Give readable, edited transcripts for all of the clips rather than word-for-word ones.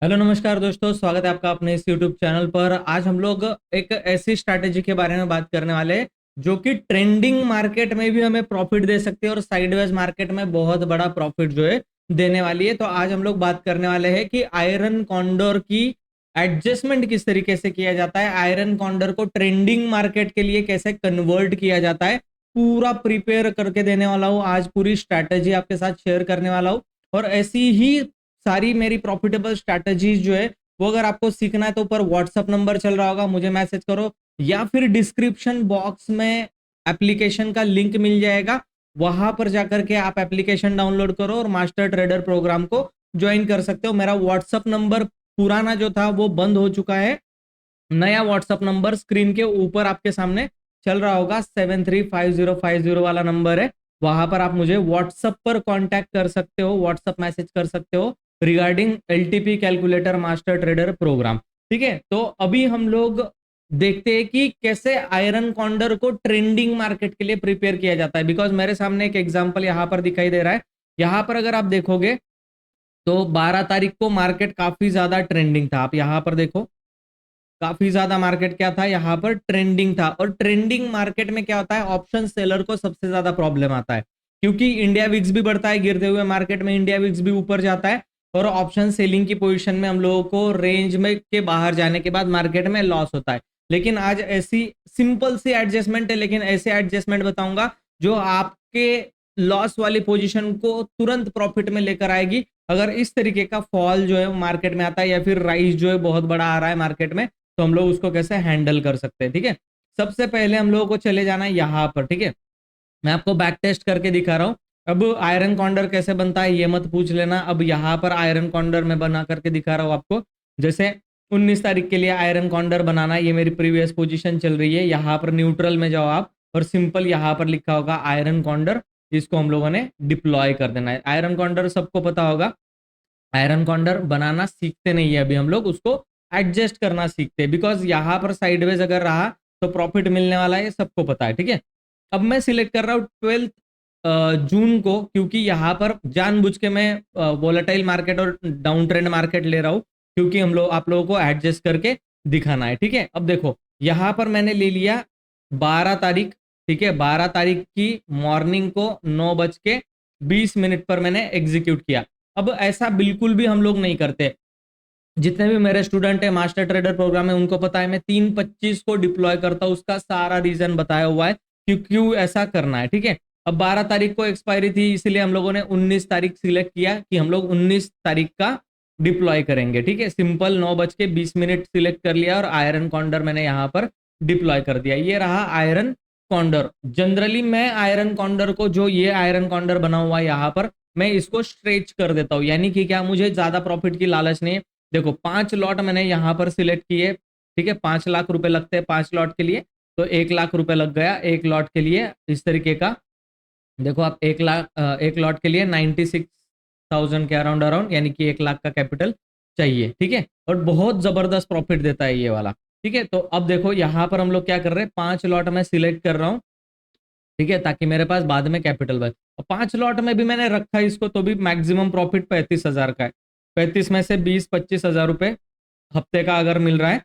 Hello नमस्कार दोस्तों, स्वागत है आपका अपने इस YouTube चैनल पर। आज हम लोग एक ऐसी स्ट्रैटेजी के बारे में बात करने वाले हैं जो कि ट्रेंडिंग मार्केट में भी हमें प्रॉफिट दे सकती है और साइडवेज मार्केट में बहुत बड़ा प्रॉफिट जो है देने वाली है। तो आज हम लोग बात करने वाले हैं कि आयरन कॉन्डोर की एडजस्टमेंट किस तरीके से किया जाता है, आयरन कॉन्डोर को ट्रेंडिंग मार्केट के लिए कैसे कन्वर्ट किया जाता है। पूरा प्रिपेयर करके देने वाला हूँ, आज पूरी स्ट्रैटेजी आपके साथ शेयर करने वाला हूँ। और ऐसी ही सारी मेरी प्रॉफिटेबल स्ट्रैटेजीज जो है वो अगर आपको सीखना है तो ऊपर व्हाट्सअप नंबर चल रहा होगा, मुझे मैसेज करो या फिर डिस्क्रिप्शन बॉक्स में एप्लीकेशन का लिंक मिल जाएगा, वहां पर जाकर के आप एप्लीकेशन डाउनलोड करो और मास्टर ट्रेडर प्रोग्राम को ज्वाइन कर सकते हो। मेरा व्हाट्सअप नंबर पुराना जो था वो बंद हो चुका है, नया व्हाट्सअप नंबर स्क्रीन के ऊपर आपके सामने चल रहा होगा, 735050 वाला नंबर है। वहां पर आप मुझे व्हाट्सअप पर कांटेक्ट कर सकते हो, व्हाट्सअप मैसेज कर सकते हो regarding LTP calculator master trader program. ठीक है, तो अभी हम लोग देखते हैं कि कैसे आयरन कॉन्डर को ट्रेंडिंग मार्केट के लिए प्रिपेयर किया जाता है। बिकॉज मेरे सामने एक एग्जांपल यहां पर दिखाई दे रहा है। यहां पर अगर आप देखोगे तो 12 तारीख को मार्केट काफी ज्यादा ट्रेंडिंग था। आप यहां पर देखो, काफी ज्यादा मार्केट क्या था, यहाँ पर ट्रेंडिंग था। और ट्रेंडिंग मार्केट में क्या होता है, ऑप्शन सेलर को सबसे ज्यादा प्रॉब्लम आता है, क्योंकि इंडिया विक्स भी बढ़ता है, गिरते हुए मार्केट में इंडिया विक्स भी ऊपर जाता है और ऑप्शन सेलिंग की पोजीशन में हम लोगों को रेंज में के बाहर जाने के बाद मार्केट में लॉस होता है। लेकिन आज ऐसी सिंपल सी एडजस्टमेंट है, लेकिन ऐसे एडजस्टमेंट बताऊंगा जो आपके लॉस वाली पोजीशन को तुरंत प्रॉफिट में लेकर आएगी। अगर इस तरीके का फॉल जो है मार्केट में आता है या फिर राइज जो है बहुत बड़ा आ रहा है मार्केट में, तो हम लोग उसको कैसे हैंडल कर सकते हैं। ठीक है, सबसे पहले हम लोगों को चले जाना है यहाँ पर। ठीक है, मैं आपको बैक टेस्ट करके दिखा रहा हूँ। अब आयरन कॉन्डर कैसे बनता है ये मत पूछ लेना। अब यहाँ पर आयरन कॉन्डर मैं बना करके दिखा रहा हूँ आपको। जैसे 19 तारीख के लिए आयरन कॉन्डर बनाना है, ये मेरी प्रीवियस पोजीशन चल रही है। यहाँ पर न्यूट्रल में जाओ आप और सिंपल यहाँ पर लिखा होगा आयरन कॉन्डर, इसको हम लोगों ने डिप्लॉय कर देना है। आयरन कॉन्डर सबको पता होगा, आयरन कॉन्डर बनाना सीखते नहीं है अभी हम लोग, उसको एडजस्ट करना सीखते हैं। बिकॉज यहाँ पर साइडवेज अगर रहा तो प्रॉफिट मिलने वाला है, सबको पता है। ठीक है, अब मैं सिलेक्ट कर रहा हूँ 12 जून को, क्योंकि यहाँ पर जानबूझ के मैं वोलेटाइल मार्केट और डाउन ट्रेंड मार्केट ले रहा हूँ, क्योंकि हम लोग आप लोगों को एडजस्ट करके दिखाना है। ठीक है, अब देखो यहाँ पर मैंने ले लिया 12 तारीख। ठीक है, 12 तारीख की मॉर्निंग को 9:20 पर मैंने एग्जीक्यूट किया। अब ऐसा बिल्कुल भी हम लोग नहीं करते। जितने भी मेरे स्टूडेंट है मास्टर ट्रेडर प्रोग्राम में, उनको पता है मैं 3:25 को डिप्लॉय करता हूँ, उसका सारा रीजन बताया हुआ है कि क्यों ऐसा करना है। ठीक है, अब 12 तारीख को एक्सपायरी थी, इसलिए हम लोगों ने 19 तारीख सिलेक्ट किया कि हम लोग 19 तारीख का डिप्लॉय करेंगे। ठीक है, सिंपल 9:20 सिलेक्ट कर लिया और आयरन कॉन्डर मैंने यहाँ पर डिप्लॉय कर दिया। ये रहा आयरन कॉन्डर। जनरली मैं आयरन कॉन्डर को, जो ये आयरन कॉन्डर बना हुआ है यहाँ पर, मैं इसको स्ट्रेच कर देता हूँ। यानी कि क्या, मुझे ज्यादा प्रॉफिट की लालच नहीं है। देखो 5 लॉट मैंने यहाँ पर सिलेक्ट किए। ठीक है, 5 लाख रुपए लगते हैं 5 लॉट के लिए, तो 1 लाख रुपए लग गया एक लॉट के लिए। इस तरीके का देखो आप, 1 लॉट के लिए 96,000 के अराउंड अराउंड, यानी कि 1 लाख का कैपिटल चाहिए। ठीक है, और बहुत जबरदस्त प्रॉफिट देता है ये वाला। ठीक है, तो अब देखो यहाँ पर हम लोग क्या कर रहे हैं, 5 लॉट में सिलेक्ट कर रहा हूँ। ठीक है, ताकि मेरे पास बाद में कैपिटल बचे। और 5 लॉट में भी मैंने रखा इसको, तो भी मैक्सिमम प्रॉफिट 35,000 का है। 35 में से 20-25 हजार रुपए हफ्ते का अगर मिल रहा है,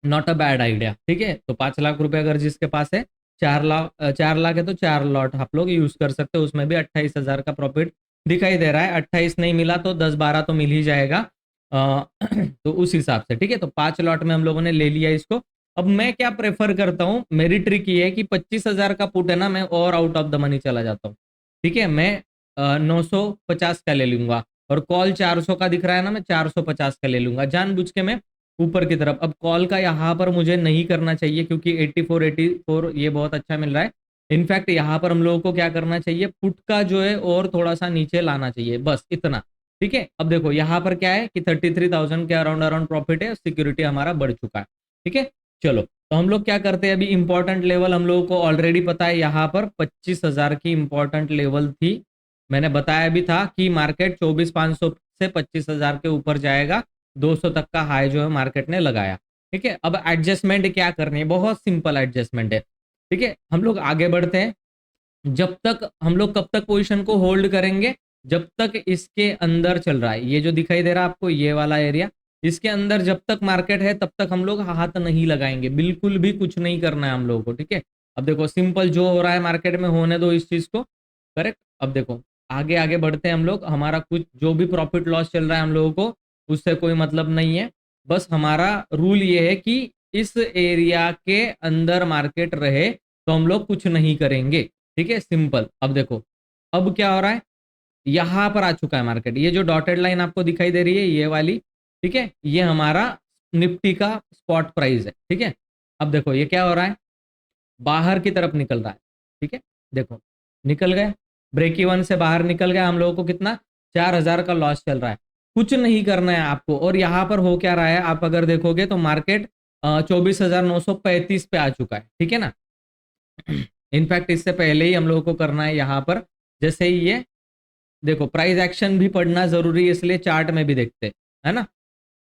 नॉट अ बैड आइडिया। ठीक है, तो 5 लाख रुपए अगर जिसके पास है, 4 लाख है तो 4 लॉट आप लोग यूज कर सकते हो, उसमें भी 28,000 का प्रॉफिट दिखाई दे रहा है। 28 नहीं मिला तो 10-12 तो मिल ही जाएगा। तो उस हिसाब से ठीक है, तो 5 लॉट में हम लोगों ने ले लिया इसको। अब मैं क्या प्रेफर करता हूँ, मेरी ट्रिक ये है कि 25,000 का पुट है ना, मैं और आउट ऑफ द मनी चला जाता हूँ। ठीक है, मैं 950 का ले लूंगा, और कॉल 400 का दिख रहा है ना, मैं 450 का ले लूंगा जानबूझ के मैं ऊपर की तरफ। अब कॉल का यहाँ पर मुझे नहीं करना चाहिए, क्योंकि 84 ये बहुत अच्छा मिल रहा है। इनफैक्ट यहाँ पर हम लोगों को क्या करना चाहिए, पुट का जो है और थोड़ा सा नीचे लाना चाहिए, बस इतना। ठीक है, अब देखो यहाँ पर क्या है कि 33,000 के अराउंड अराउंड प्रॉफिट है, सिक्योरिटी हमारा बढ़ चुका है। ठीक है, चलो तो हम लोग क्या करते हैं, अभी इंपॉर्टेंट लेवल हम लोगों को ऑलरेडी पता है, यहाँ पर 25,000 की इंपॉर्टेंट लेवल थी। मैंने बताया भी था कि मार्केट 24,500 से 25,000 के ऊपर जाएगा, 200 तक का हाई जो है मार्केट ने लगाया। ठीक है, अब एडजस्टमेंट क्या करनी है, बहुत सिंपल एडजस्टमेंट है। ठीक है, हम लोग आगे बढ़ते हैं। जब तक हम लोग कब तक पोजीशन को होल्ड करेंगे, जब तक इसके अंदर चल रहा है, ये जो दिखाई दे रहा है आपको ये वाला एरिया, इसके अंदर जब तक मार्केट है तब तक हम लोग हाथ नहीं लगाएंगे, बिल्कुल भी कुछ नहीं करना है हम लोगों को, ठीक है। अब देखो सिंपल जो हो रहा है मार्केट में होने दो इस चीज को, करेक्ट। अब देखो आगे आगे बढ़ते हैं हम लोग, हमारा कुछ जो भी प्रॉफिट लॉस चल रहा है हम लोगों को उससे कोई मतलब नहीं है, बस हमारा रूल ये है कि इस एरिया के अंदर मार्केट रहे तो हम लोग कुछ नहीं करेंगे, ठीक है, सिंपल। अब देखो अब क्या हो रहा है, यहां पर आ चुका है मार्केट, ये जो डॉटेड लाइन आपको दिखाई दे रही है ये वाली, ठीक है, ये हमारा निफ्टी का स्पॉट प्राइस है, ठीक है। अब देखो ये क्या हो रहा है, बाहर की तरफ निकल रहा है, ठीक है। देखो निकल गए, ब्रेक इवन से बाहर निकल गया, हम लोगों को कितना 4,000 का लॉस चल रहा है, कुछ नहीं करना है आपको। और यहाँ पर हो क्या रहा है, आप अगर देखोगे तो मार्केट 24,935 पे आ चुका है, ठीक है ना। इनफैक्ट इससे पहले ही हम लोगों को करना है यहाँ पर, जैसे ही ये देखो प्राइस एक्शन भी पढ़ना जरूरी है, इसलिए चार्ट में भी देखते है ना।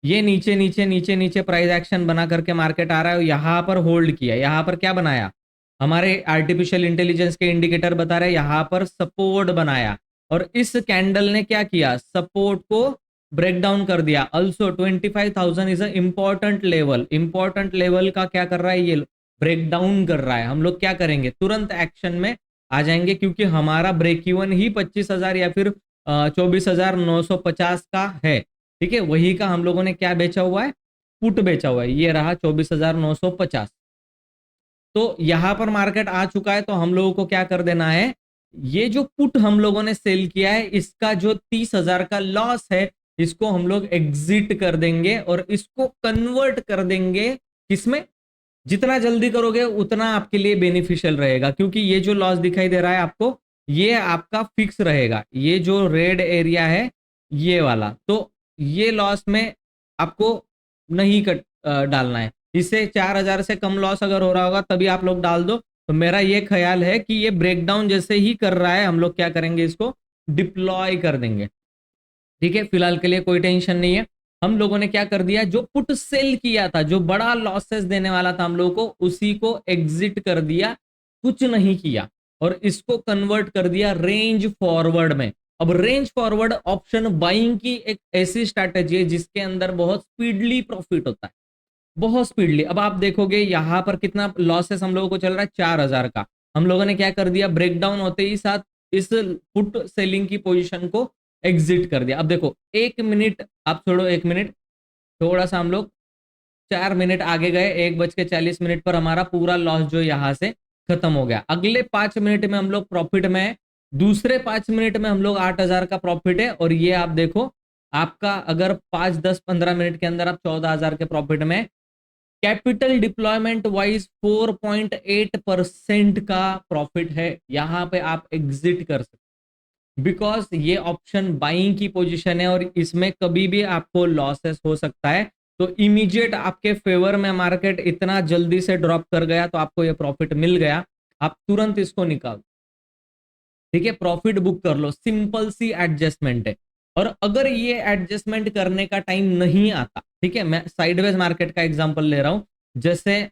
ये नीचे नीचे नीचे नीचे प्राइस एक्शन बना करके मार्केट आ रहा है, यहाँ पर होल्ड किया, यहाँ पर क्या बनाया, हमारे आर्टिफिशियल इंटेलिजेंस के इंडिकेटर बता रहे हैं यहाँ पर सपोर्ट बनाया, और इस कैंडल ने क्या किया, सपोर्ट को ब्रेक डाउन कर दिया। Also 25,000 is a important level, important level का क्या कर रहा है, ये ब्रेक डाउन कर रहा है। हम लोग क्या करेंगे, तुरंत एक्शन में आ जाएंगे, क्योंकि हमारा ब्रेक इवन ही 25,000 या फिर 24,950 का है, ठीक है। वही का हम लोगों ने क्या बेचा हुआ है, पुट बेचा हुआ है, ये रहा 24,950। तो यहां पर मार्केट आ चुका है, तो हम लोगों को क्या कर देना है, ये जो पुट हम लोगों ने सेल किया है इसका जो 30,000 का लॉस है इसको हम लोग एग्जिट कर देंगे और इसको कन्वर्ट कर देंगे किसमें, जितना जल्दी करोगे उतना आपके लिए बेनिफिशियल रहेगा, क्योंकि ये जो लॉस दिखाई दे रहा है आपको ये आपका फिक्स रहेगा, ये जो रेड एरिया है ये वाला, तो ये लॉस में आपको नहीं डालना है। इससे 4,000 से कम लॉस अगर हो रहा होगा तभी आप लोग डाल दो। तो मेरा ये ख्याल है कि ये ब्रेकडाउन जैसे ही कर रहा है हम लोग क्या करेंगे, इसको डिप्लॉय कर देंगे, ठीक है। फिलहाल के लिए कोई टेंशन नहीं है। हम लोगों ने क्या कर दिया, जो पुट सेल किया था जो बड़ा लॉसेस देने वाला था हम लोगों को, उसी को एग्जिट कर दिया, कुछ नहीं किया, और इसको कन्वर्ट कर दिया रेंज फॉरवर्ड में। अब रेंज फॉरवर्ड ऑप्शन बाइंग की एक ऐसी स्ट्रैटेजी है जिसके अंदर बहुत स्पीडली प्रॉफिट होता है, बहुत स्पीडली। अब आप देखोगे यहां पर कितना लॉसेस हम लोगों को चल रहा है, 4,000 का। हम लोगों ने क्या कर दिया, ब्रेकडाउन होते ही साथ इस पुट सेलिंग की पोजीशन को एग्जिट कर दिया। अब देखो 1 मिनट आप छोड़ो, 1 मिनट थोड़ा सा हम लोग 4 मिनट आगे गए, 1:40 पर हमारा पूरा लॉस जो यहां से खत्म हो गया। अगले 5 मिनट में हम लोग प्रॉफिट में है, दूसरे 5 मिनट में हम लोग 8,000 का प्रॉफिट है, और ये आप देखो आपका अगर 5, 10, 15 मिनट के अंदर आप 14,000 के प्रॉफिट में, कैपिटल डिप्लॉयमेंट वाइज 4.8% का प्रॉफिट है, यहां पे आप एग्जिट कर सकते, बिकॉज ये ऑप्शन बाइंग की पोजीशन है और इसमें कभी भी आपको लॉसेस हो सकता है। तो इमीडिएट आपके फेवर में मार्केट इतना जल्दी से ड्रॉप कर गया तो आपको ये प्रॉफिट मिल गया, आप तुरंत इसको निकाल, ठीक है, प्रॉफिट बुक कर लो, सिंपल सी एडजस्टमेंट है। और अगर ये एडजस्टमेंट करने का टाइम नहीं आता, ठीक है, मैं साइडवेज मार्केट का एग्जांपल ले रहा हूं, जैसे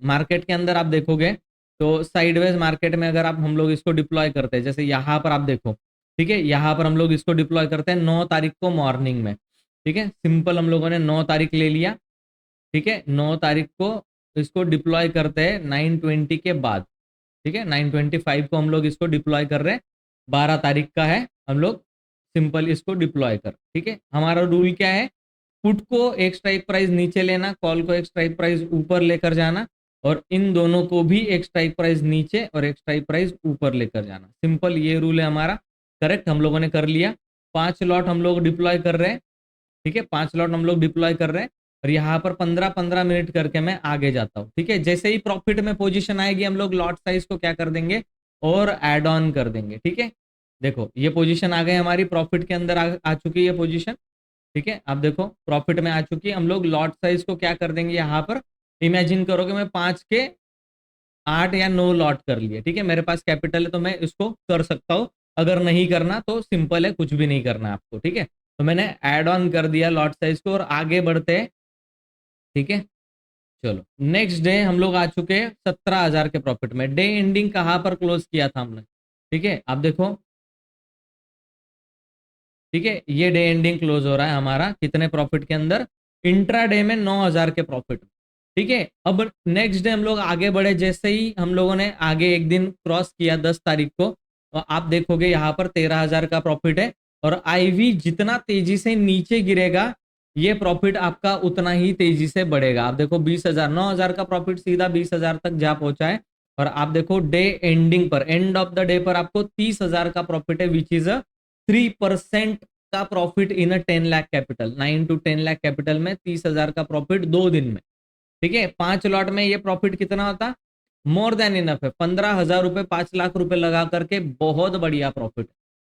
मार्केट के अंदर आप देखोगे तो साइडवेज मार्केट में अगर आप हम लोग इसको डिप्लॉय करते हैं, जैसे यहां पर आप देखो, ठीक है, यहां पर हम लोग इसको डिप्लॉय करते हैं 9 तारीख को मॉर्निंग में, ठीक है, सिंपल हम लोगों ने 9 तारीख ले लिया, ठीक है, 9 तारीख को इसको डिप्लॉय करते हैं 9:20 के बाद, ठीक है, 9:25 को हम लोग इसको डिप्लॉय कर रहे हैं, 12 तारीख का है, हम लोग सिंपल इसको डिप्लॉय कर, ठीक है। हमारा रूल क्या है, पुट को एक स्ट्राइक प्राइस नीचे लेना, कॉल को एक स्ट्राइक प्राइस ऊपर लेकर जाना, और इन दोनों को भी एक स्ट्राइक प्राइस नीचे और एक स्ट्राइक प्राइस ऊपर लेकर जाना, सिंपल ये रूल है हमारा, करेक्ट। हम लोगों ने कर लिया, 5 लॉट हम लोग डिप्लॉय कर रहे हैं, ठीक है, 5 लॉट हम लोग डिप्लॉय कर रहे हैं, और यहाँ पर 15-15 मिनट करके मैं आगे जाता हूँ, ठीक है। जैसे ही प्रॉफिट में पोजीशन आएगी हम लोग लॉट साइज को क्या कर देंगे, और एड ऑन कर देंगे, ठीक है। देखो ये पोजीशन आ गई हमारी, प्रॉफिट के अंदर आ चुकी है पोजीशन, ठीक है। आप देखो प्रॉफिट में आ चुकी है, हम लोग लॉट साइज को क्या कर देंगे, यहाँ पर इमेजिन करोगे मैं 5 के 8 या 9 लॉट कर लिए, ठीक है, मेरे पास कैपिटल है तो मैं इसको कर सकता हूँ, अगर नहीं करना तो सिंपल है, कुछ भी नहीं करना आपको, ठीक है। तो मैंने एड ऑन कर दिया लॉट साइज को और आगे बढ़ते हैं, ठीक है। चलो नेक्स्ट डे हम लोग आ चुके हैं 17,000 के प्रॉफिट में, डे एंडिंग कहाँ पर क्लोज किया था हमने, ठीक है। आप देखो ठीक है, ये डे एंडिंग क्लोज हो रहा है हमारा कितने प्रॉफिट के अंदर, इंट्राडे में 9,000 के प्रॉफिट। ठीक है, अब नेक्स्ट डे हम लोग आगे बढ़े, जैसे ही हम लोगों ने आगे एक दिन क्रॉस किया 10 तारीख को, तो आप देखोगे यहाँ पर 13,000 का प्रॉफिट है। और आईवी जितना तेजी से नीचे गिरेगा, ये प्रॉफिट आपका उतना ही तेजी से बढ़ेगा। आप देखो 20,000, 9,000 का प्रॉफिट सीधा 20,000 तक जा पहुंचा है। और आप देखो डे एंडिंग पर, एंड ऑफ द डे पर आपको 30,000 का प्रॉफिट है, विच इज 3% का profit in a 10 lakh capital. 9 to 10 lakh capital में 30,000 का प्रॉफिट 2 दिन में। ठीक है, 5 लॉट में ये प्रॉफिट कितना होता, मोर देन इनफ है। 15,000 रुपए, 5 लाख रुपए लगा करके बहुत बढ़िया प्रॉफिट।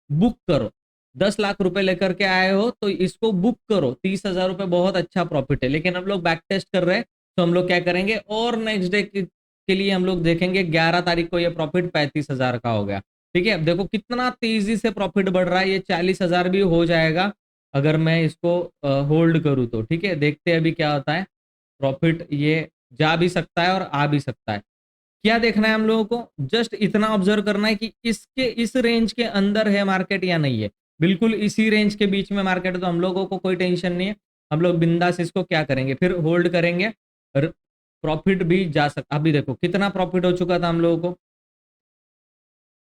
बुक करो, 10 लाख रुपए लेकर के आए हो तो इसको बुक करो। 30,000 रुपए बहुत अच्छा प्रॉफिट है। लेकिन हम लोग बैक टेस्ट कर रहे हैं, तो हम लोग क्या करेंगे, और नेक्स्ट डे के लिए हम लोग देखेंगे 11 तारीख को ये प्रॉफिट 35,000 का हो गया। ठीक है, अब देखो कितना तेजी से प्रॉफिट बढ़ रहा है, ये 40,000 भी हो जाएगा अगर मैं इसको होल्ड करूं तो। ठीक है, देखते हैं अभी क्या होता है। प्रॉफिट ये जा भी सकता है और आ भी सकता है। क्या देखना है हम लोगों को, जस्ट इतना ऑब्जर्व करना है कि इसके इस रेंज के अंदर है मार्केट या नहीं है। बिल्कुल इसी रेंज के बीच में मार्केट है तो हम लोगों को कोई टेंशन नहीं है, हम लोग बिंदास इसको क्या करेंगे, फिर होल्ड करेंगे। और प्रॉफिट भी जा सकता, अभी देखो कितना प्रॉफिट हो चुका था हम लोगों को।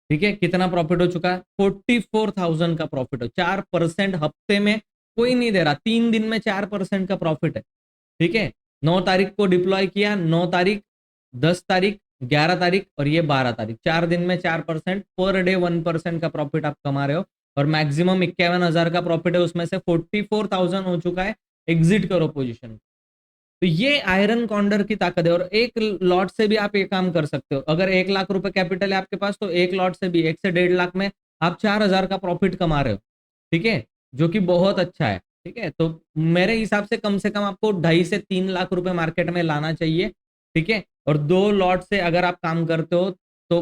ठीक है, कितना प्रॉफिट हो चुका है, 44,000 का प्रॉफिट हो। 4% हफ्ते में कोई नहीं दे रहा, 3 दिन में 4% का प्रॉफिट है। ठीक है, 9 तारीख को डिप्लॉय किया, 9 तारीख, 10 तारीख, 11 तारीख और ये 12 तारीख, 4 दिन में 4%, पर डे 1% का प्रॉफिट आप कमा रहे हो। और मैक्सिमम 51,000 का प्रॉफिट है, उसमें से 44,000 हो चुका है। एग्जिट करो पोजीशन। तो ये आयरन कॉन्डर की ताकत है। और एक लॉट से भी आप ये काम कर सकते हो। अगर 1 लाख रुपए कैपिटल है आपके पास, तो एक लॉट से भी 1 से 1.5 लाख में आप 4,000 का प्रॉफिट कमा रहे हो। ठीक है, जो कि बहुत अच्छा है। ठीक है, तो मेरे हिसाब से कम आपको 2.5 से 3 लाख रुपए मार्केट में लाना चाहिए। ठीक है, और 2 लॉट से अगर आप काम करते हो तो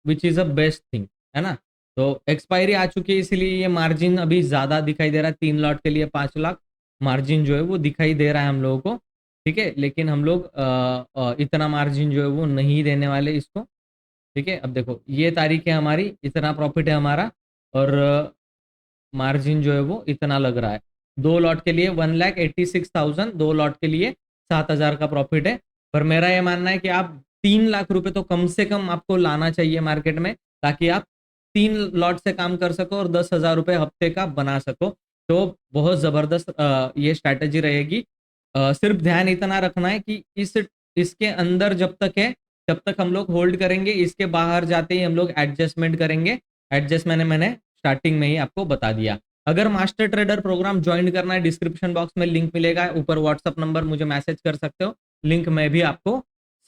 which is a best thing, है ना। तो एक्सपायरी आ चुकी है, इसलिए ये मार्जिन अभी ज्यादा दिखाई दे रहा है। 3 लॉट के लिए 5 लाख मार्जिन जो है वो दिखाई दे रहा है हम लोगों को। ठीक है, लेकिन हम लोग इतना मार्जिन जो है वो नहीं देने वाले इसको। ठीक है, अब देखो ये तारीख है हमारी, इतना प्रॉफिट है हमारा, और मार्जिन जो है वो इतना लग रहा है। 2 लॉट के लिए 1,86,000, 2 लॉट के लिए 7,000 का प्रॉफिट है। पर मेरा ये मानना है कि आप 3 लाख रुपए तो कम से कम आपको लाना चाहिए मार्केट में, ताकि आप 3 लॉट से काम कर सको और 10,000 रुपए हफ्ते का बना सको। तो बहुत जबरदस्त ये स्ट्रैटेजी रहेगी। सिर्फ ध्यान इतना रखना है कि इसके अंदर जब तक है तब तक हम लोग होल्ड करेंगे, इसके बाहर जाते ही हम लोग एडजस्टमेंट करेंगे। एडजस्ट मैंने स्टार्टिंग में ही आपको बता दिया। अगर मास्टर ट्रेडर प्रोग्राम ज्वाइन करना है, डिस्क्रिप्शन बॉक्स में लिंक मिलेगा, ऊपर व्हाट्सअप नंबर मुझे मैसेज कर सकते हो, लिंक मैं भी आपको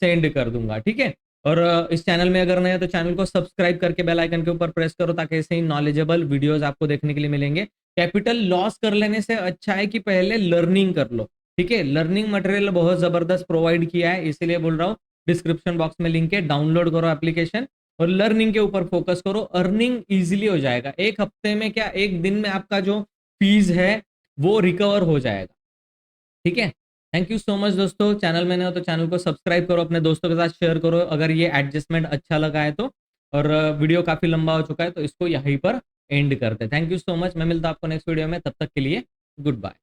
सेंड कर दूंगा। ठीक है, और इस चैनल में अगर नए हो तो चैनल को सब्सक्राइब करके बेल आइकन के ऊपर प्रेस करो, ताकि ऐसे ही नॉलेजेबल वीडियोस आपको देखने के लिए मिलेंगे। कैपिटल लॉस कर लेने से अच्छा है कि पहले लर्निंग कर लो। ठीक है, लर्निंग मटेरियल बहुत जबरदस्त प्रोवाइड किया है, इसीलिए बोल रहा हूँ डिस्क्रिप्शन बॉक्स में लिंक है, डाउनलोड करो एप्लीकेशन और लर्निंग के ऊपर फोकस करो। अर्निंग इजीली हो जाएगा, एक हफ्ते में क्या, एक दिन में आपका जो फीस है वो रिकवर हो जाएगा। ठीक है, थैंक यू सो मच दोस्तों। चैनल में नए हो तो चैनल को सब्सक्राइब करो, अपने दोस्तों के साथ शेयर करो अगर ये एडजस्टमेंट अच्छा लगा है तो। और वीडियो काफी लंबा हो चुका है तो इसको यहीं पर एंड करते हैं। थैंक यू सो मच, मैं मिलता हूं आपको नेक्स्ट वीडियो में, तब तक के लिए गुड बाय।